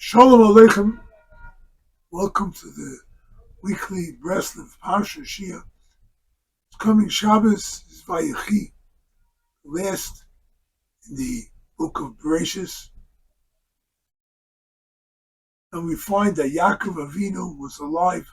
Shalom Aleichem. Welcome to the weekly Breslov Parshas Shia. It's coming Shabbos is Vayechi, last in the book of Parshas, and we find that Yaakov Avinu was alive,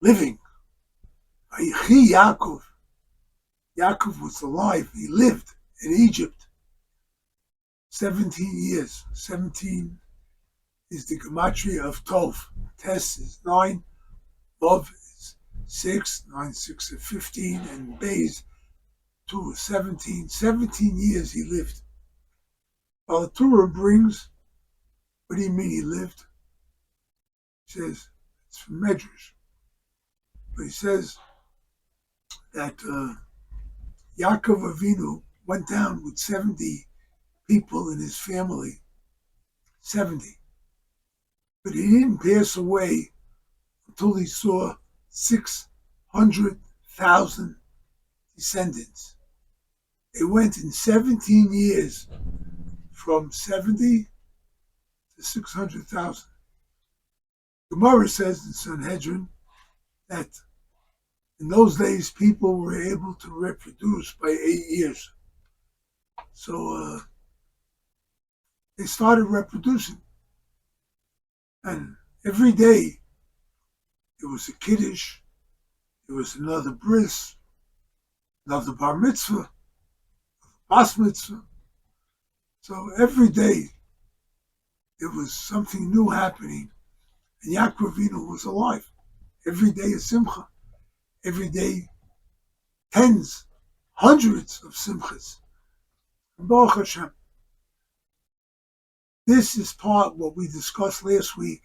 living. Vayechi Yaakov. Yaakov was alive. He lived in Egypt 17 years. 17 is the gematria of Tov. Tes is 9, Lov is 6, 9, 6 is 15, and Beis 2 is 17. 17 years he lived. While the Torah brings, what do you mean he lived? He says, it's from Medrash. But he says that Yaakov Avinu went down with 70 people in his family. 70. But he didn't pass away until he saw 600,000 descendants. They went in 17 years from 70 to 600,000. Gemara says in Sanhedrin that in those days people were able to reproduce by 8 years. So they started reproducing. And every day it was a kiddush, it was another bris, another bar mitzvah, bas mitzvah. So every day there was something new happening, and Yaakov Avinu was alive. Every day a simcha, every day tens, hundreds of simchas. And Baruch Hashem. This is part of what we discussed last week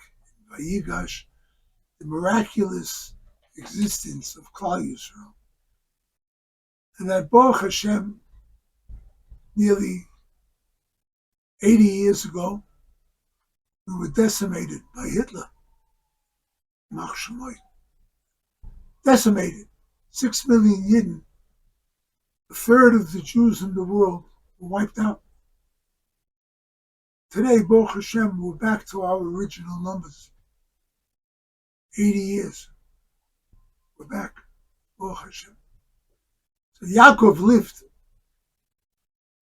by Yigash, the miraculous existence of Klal Yisrael. And that Baruch Hashem, nearly 80 years ago, we were decimated by Hitler. Mach Shemoy. Decimated. 6 million Yidden. A third of the Jews in the world were wiped out. Today, Baruch Hashem, we're back to our original numbers. 80 years. We're back. Baruch Hashem. So Yaakov lived,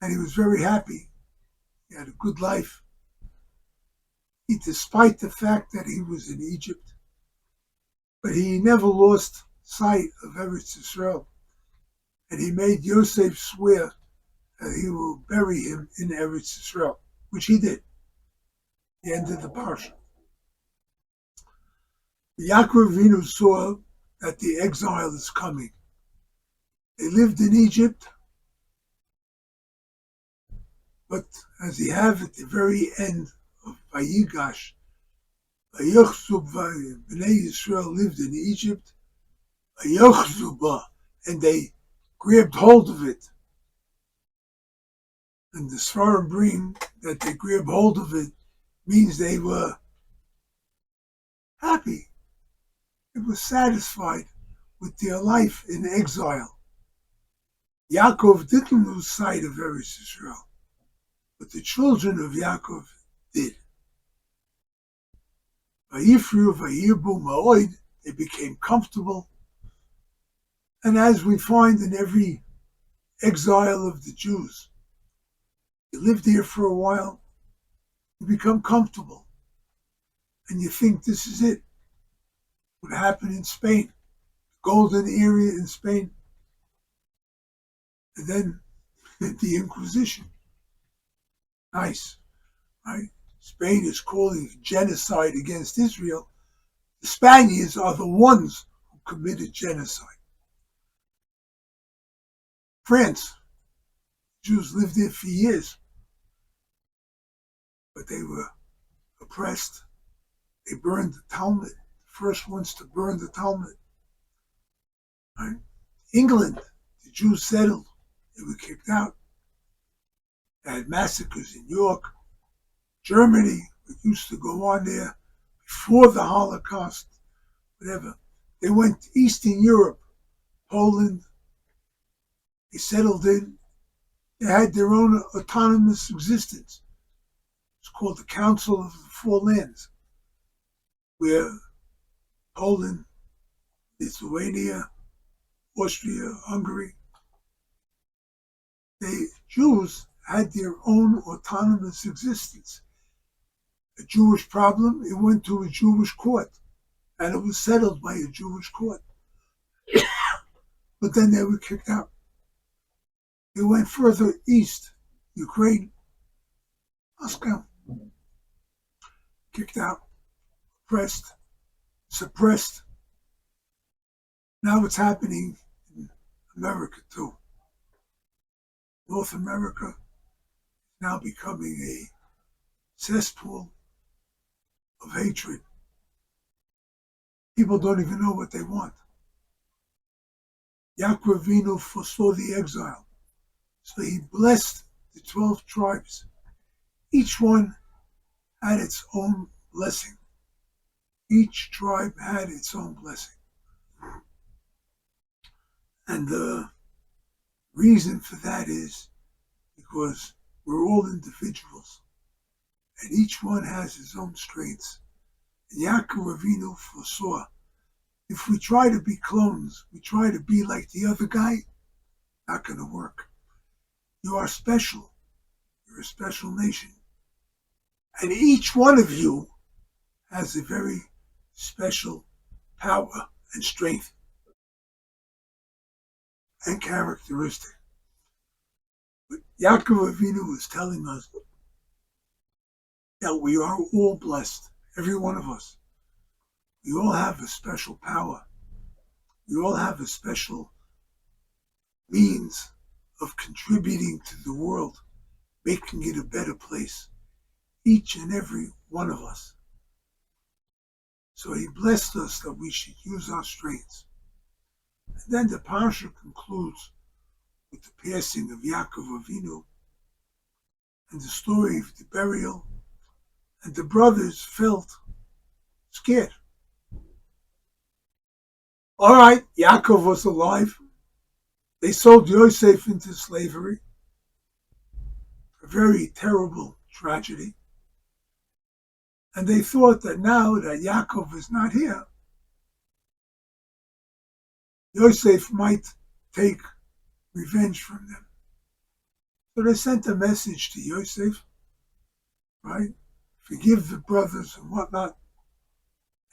and he was very happy. He had a good life. Despite the fact that he was in Egypt, but he never lost sight of Eretz Yisrael. And he made Yosef swear that he will bury him in Eretz Yisrael, which he did. The end of the Parsha. Yaakov Avinu saw that the exile is coming. They lived in Egypt, but as he have at the very end of Vayigash, Bnei Yisrael lived in Egypt, and they grabbed hold of it. And the Sfarim bring that they grabbed hold of it means they were happy. They were satisfied with their life in exile. Yaakov didn't lose sight of Eretz Yisrael, but the children of Yaakov did. Vayifru vayirbu ma'od, they became comfortable. And as we find in every exile of the Jews, you live there for a while, you become comfortable, and you think this is it. What happened in Spain, the golden area in Spain, and then the Inquisition. Nice, right? Spain is calling genocide against Israel. The Spaniards are the ones who committed genocide. France, Jews lived there for years, but they were oppressed. They burned the Talmud, the first ones to burn the Talmud. Right? England, the Jews settled. They were kicked out. They had massacres in York. Germany, what used to go on there before the Holocaust, whatever. They went to Eastern Europe, Poland. They settled in. They had their own autonomous existence. It's called the Council of the Four Lands, where Poland, Lithuania, Austria, Hungary, the Jews had their own autonomous existence. A Jewish problem, it went to a Jewish court, and it was settled by a Jewish court. But then they were kicked out. They went further east, Ukraine, Moscow, kicked out, oppressed, suppressed. Now it's happening in America too. North America is now becoming a cesspool of hatred. People don't even know what they want. Yaakov Avinu foresaw the exile, so he blessed the 12 tribes. Each one had its own blessing. Each tribe had its own blessing. And the reason for that is because we're all individuals, and each one has his own strengths. And Yaakov Avinu foresaw, if we try to be clones, we try to be like the other guy, not going to work. You are special. You're a special nation. And each one of you has a very special power and strength and characteristic. But Yaakov Avinu is telling us that we are all blessed, every one of us. We all have a special power. We all have a special means of contributing to the world, making it a better place. Each and every one of us. So he blessed us that we should use our strengths. And then the Parsha concludes with the passing of Yaakov Avinu and the story of the burial. And the brothers felt scared. All right, Yaakov was alive. They sold Yosef into slavery. A very terrible tragedy. And they thought that now that Yaakov is not here, Yosef might take revenge from them. So they sent a message to Yosef, right? Forgive the brothers and whatnot.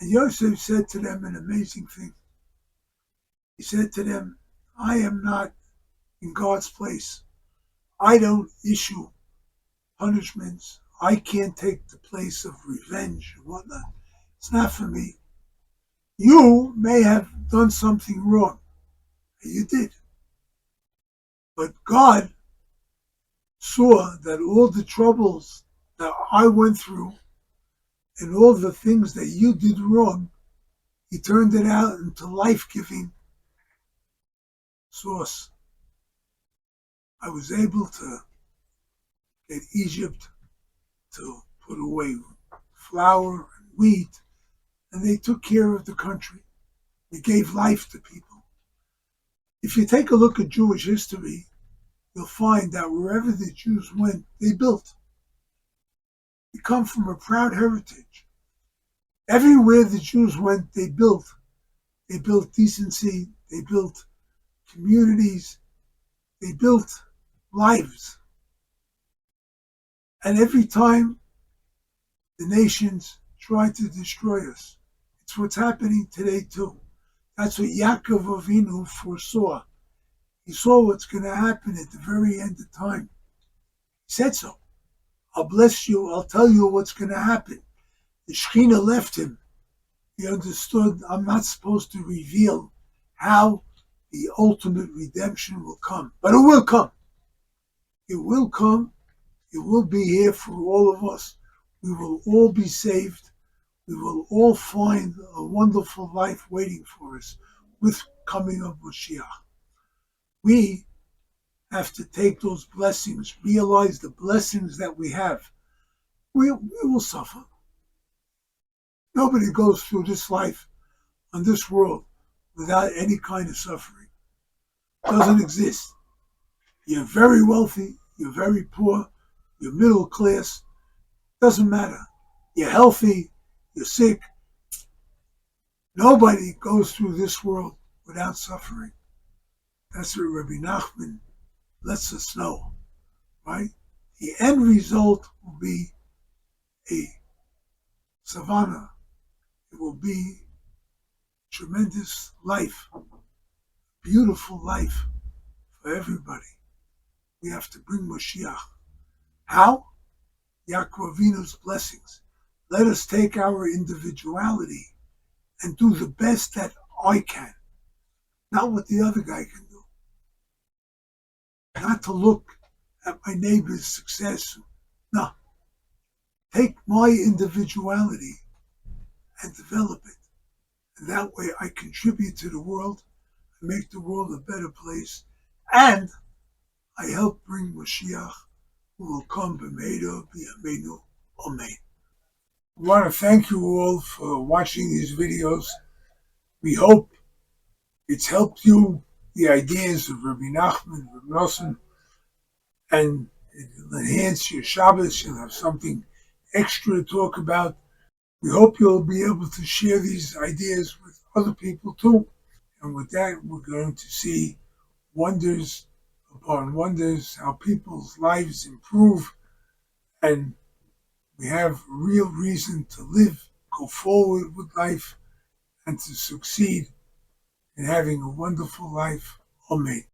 And Yosef said to them an amazing thing. He said to them, I am not in God's place. I don't issue punishments. I can't take the place of revenge and whatnot. It's not for me. You may have done something wrong. And you did. But God saw that all the troubles that I went through and all the things that you did wrong, he turned it out into life-giving source. I was able to get Egypt to put away flour and wheat, and they took care of the country. They gave life to people. If you take a look at Jewish history, you'll find that wherever the Jews went, they built. They come from a proud heritage. Everywhere the Jews went, they built. They built decency. They built communities. They built lives. And every time the nations try to destroy us, it's what's happening today too. That's what Yaakov Avinu foresaw. He saw what's going to happen at the very end of time. He said so. I'll bless you. I'll tell you what's going to happen. The Shekhinah left him. He understood I'm not supposed to reveal how the ultimate redemption will come. But it will come. It will come. It will be here for all of us. We will all be saved. We will all find a wonderful life waiting for us with coming of Mashiach. We have to take those blessings, realize the blessings that we have. We will suffer. Nobody goes through this life on this world without any kind of suffering. It doesn't exist. You're very wealthy, you're very poor, you're middle class. Doesn't matter. You're healthy, you're sick. Nobody goes through this world without suffering. That's what Rabbi Nachman lets us know, right? The end result will be a savannah. It will be tremendous life, beautiful life for everybody. We have to bring Moshiach. How? Yaakov Avinu's blessings. Let us take our individuality and do the best that I can, not what the other guy can do. Not to look at my neighbor's success. No, take my individuality and develop it. And that way I contribute to the world and make the world a better place. And I help bring Mashiach, who will come b'meira b'yameinu. Amen. I want to thank you all for watching these videos. We hope it's helped you, the ideas of Rabbi Nachman, Rabbi Nosson, and it will enhance your Shabbos. You'll have something extra to talk about. We hope you'll be able to share these ideas with other people too. And with that, we're going to see wonders upon wonders, how people's lives improve, and we have real reason to live, go forward with life, and to succeed in having a wonderful life. Amen.